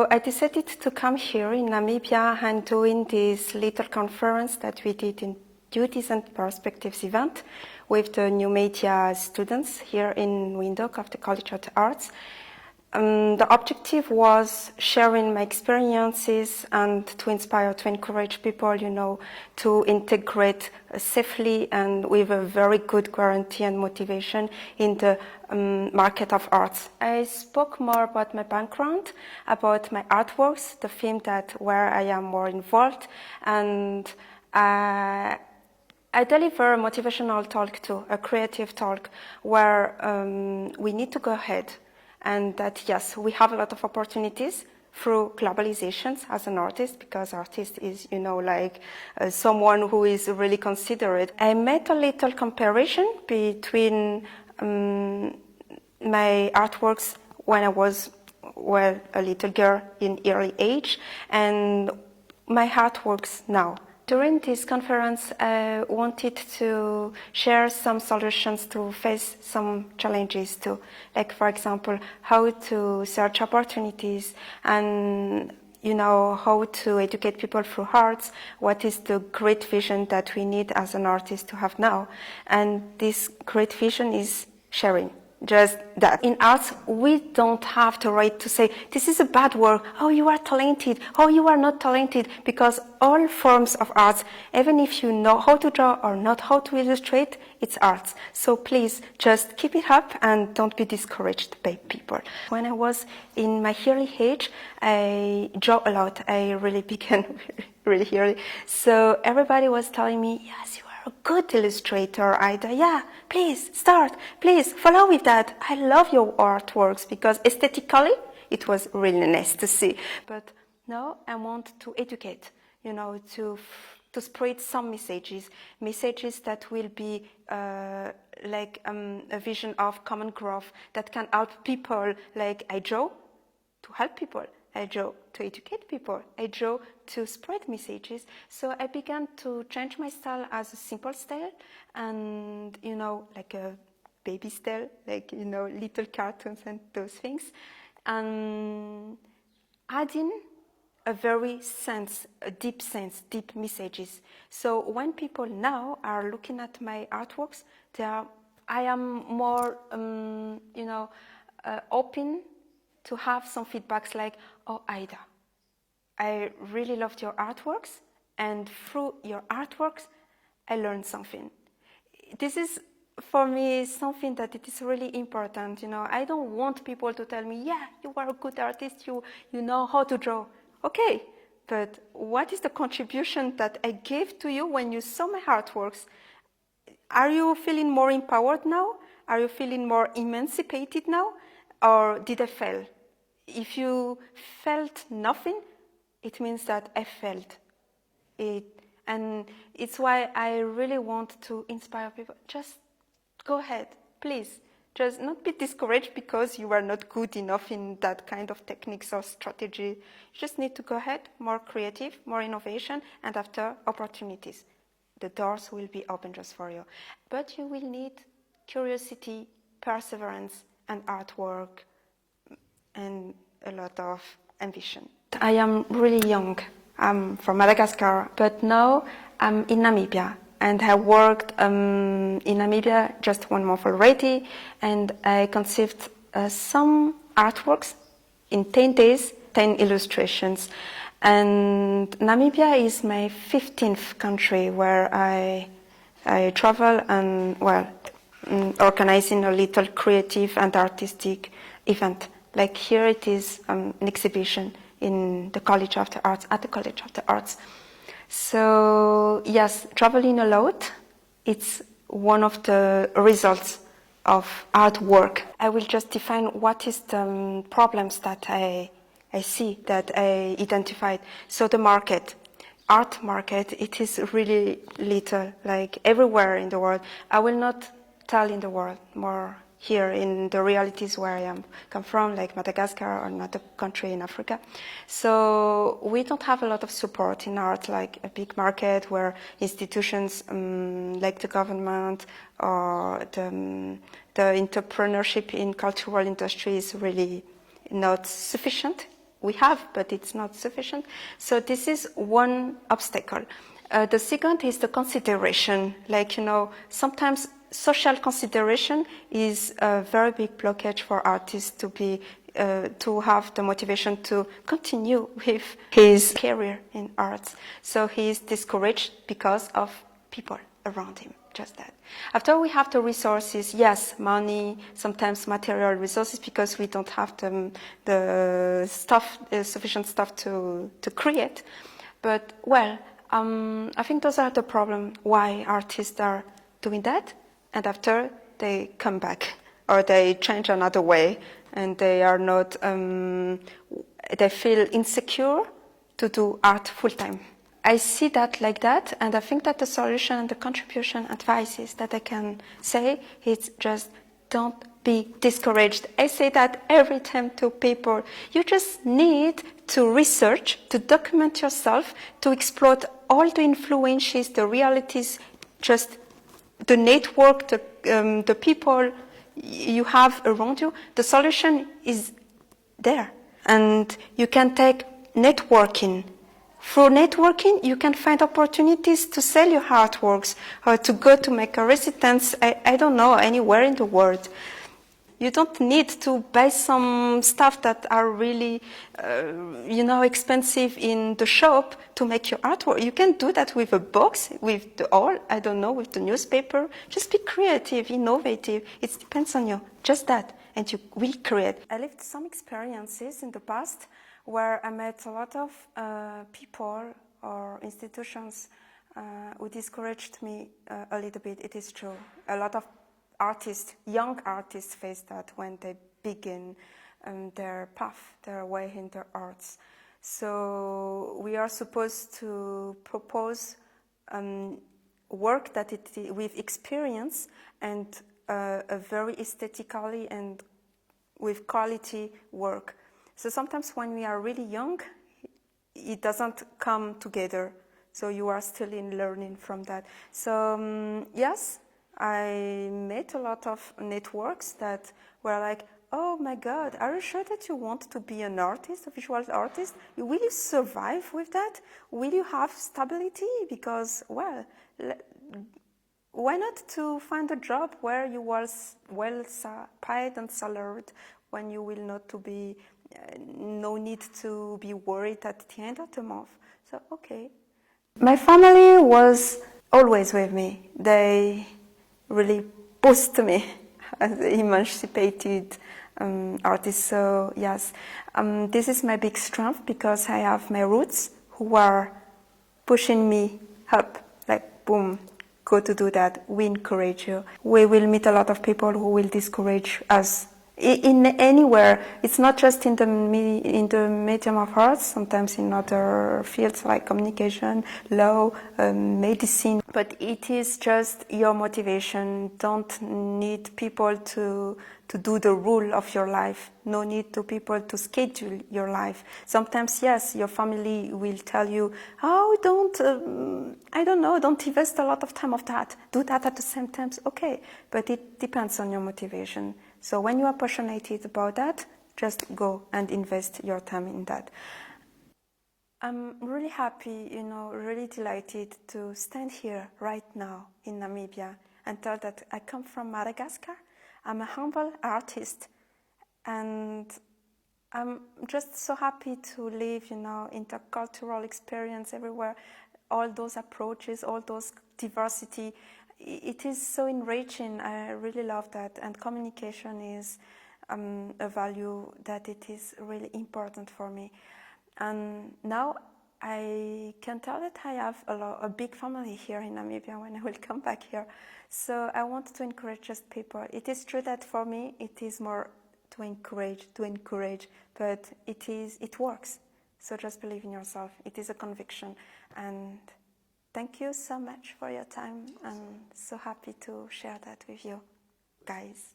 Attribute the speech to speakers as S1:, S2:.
S1: So I decided to come here in Namibia and doing this little conference that we did in Duties and Perspectives event with the new media students here in Windhoek of the College of the Arts. The objective was sharing my experiences and to inspire, to encourage people, to integrate safely and with a very good guarantee and motivation in the market of arts. I spoke more about my background, about my artworks, the theme where I am more involved, and I deliver a motivational talk too, a creative talk, where we need to go ahead. And that, yes, we have a lot of opportunities through globalizations as an artist, because artist is, someone who is really considerate. I made a little comparison between my artworks when I was, a little girl in early age, and my artworks now. During this conference, I wanted to share some solutions to face some challenges too, like, for example, how to search opportunities and, how to educate people through arts, what is the great vision that we need as an artist to have now. And this great vision is sharing. Just that. In arts, we don't have the right to say, this is a bad work, oh, you are talented, oh, you are not talented, because all forms of arts, even if you know how to draw or not how to illustrate, it's arts. So please, just keep it up and don't be discouraged by people. When I was in my early age, I draw a lot. I really began really early. So everybody was telling me, yes, you are a good illustrator, Idah. Yeah, please start, please follow with that. I love your artworks because aesthetically it was really nice to see. But now I want to educate, to spread some messages that will be like a vision of common growth that can help people. Like I draw to help people. I draw to educate people. I draw to spread messages. So I began to change my style as a simple style and, like a baby style, like, little cartoons and those things. And adding a deep messages. So when people now are looking at my artworks, I am more, open to have some feedbacks like, oh, Idah, I really loved your artworks, and through your artworks, I learned something. This is, for me, something that it is really important. I don't want people to tell me, yeah, you are a good artist, you know how to draw. Okay, but what is the contribution that I gave to you when you saw my artworks? Are you feeling more empowered now? Are you feeling more emancipated now? Or did I fail? If you felt nothing, it means that I felt it. And it's why I really want to inspire people. Just go ahead, please. Just not be discouraged because you are not good enough in that kind of techniques or strategy. You just need to go ahead, more creative, more innovation, and after, opportunities. The doors will be open just for you. But you will need curiosity, perseverance, and artwork, and a lot of ambition. I am really young. I'm from Madagascar, but now I'm in Namibia. And I worked in Namibia just 1 month already, and I conceived some artworks in 10 days, 10 illustrations. And Namibia is my 15th country where I travel and, organizing a little creative and artistic event. Like here it is an exhibition in the College of the Arts, at the College of the Arts. So yes, traveling a lot, it's one of the results of artwork. I will just define what is the problems that I see, that I identified. So the market, art market, it is really little, like everywhere in the world. I will not tell in the world, more here in the realities where I come from, like Madagascar or another country in Africa. So we don't have a lot of support in art, like a big market where institutions like the government or the entrepreneurship in cultural industry is really not sufficient we have, but it's not sufficient. So this is one obstacle. The second is the consideration. Like, you know, sometimes social consideration is a very big blockage for artists to have the motivation to continue with his career in arts. So he is discouraged because of people around him, just that. After we have the resources, yes, money, sometimes material resources, because we don't have the stuff, sufficient stuff to create. But, well, I think those are the problems why artists are doing that, and after they come back, or they change another way, and they are not, they feel insecure to do art full-time. I see that like that, and I think that the solution and the contribution advices that I can say is just don't be discouraged. I say that every time to people. You just need to research, to document yourself, to explore all the influences, the realities, just the network, the people you have around you. The solution is there, and you can take networking. Through networking, you can find opportunities to sell your artworks or to go to make a residence, I don't know, anywhere in the world. You don't need to buy some stuff that are really, expensive in the shop to make your artwork. You can do that with a box, with with the newspaper. Just be creative, innovative. It depends on you, just that, and you will create. I lived some experiences in the past where I met a lot of people or institutions who discouraged me a little bit. It is true. A lot of artists, young artists, face that when they begin their path, their way in the arts. So we are supposed to propose work that with experience and a very aesthetically and with quality work. So sometimes when we are really young, it doesn't come together. So you are still in learning from that. So yes, I met a lot of networks that were like, oh my God, are you sure that you want to be an artist, a visual artist? Will you survive with that? Will you have stability? Because, well, why not to find a job where you was well paid and salaried, when you will not to be no need to be worried at the end of the month. So, okay. My family was always with me. They really pushed me as an emancipated artist. So, yes, this is my big strength because I have my roots who are pushing me up, like, boom, go to do that. We encourage you. We will meet a lot of people who will discourage us. In anywhere, it's not just in the medium of arts, sometimes in other fields like communication, law, medicine. But it is just your motivation. Don't need people to do the rule of your life. No need to people to schedule your life. Sometimes, yes, your family will tell you, oh, don't invest a lot of time of that. Do that at the same time. Okay, but it depends on your motivation. So when you are passionate about that, just go and invest your time in that. I'm really happy, really delighted to stand here right now in Namibia and tell that I come from Madagascar. I'm a humble artist, and I'm just so happy to live, intercultural experience everywhere, all those approaches, all those diversity. It is so enriching. I really love that, and communication is a value that it is really important for me. And now I can tell that I have a big family here in Namibia when I will come back here. So I want to encourage just people. It is true that for me it is more to encourage, but it works. So just believe in yourself. It is a conviction. And thank you so much for your time. I'm so happy to share that with you guys.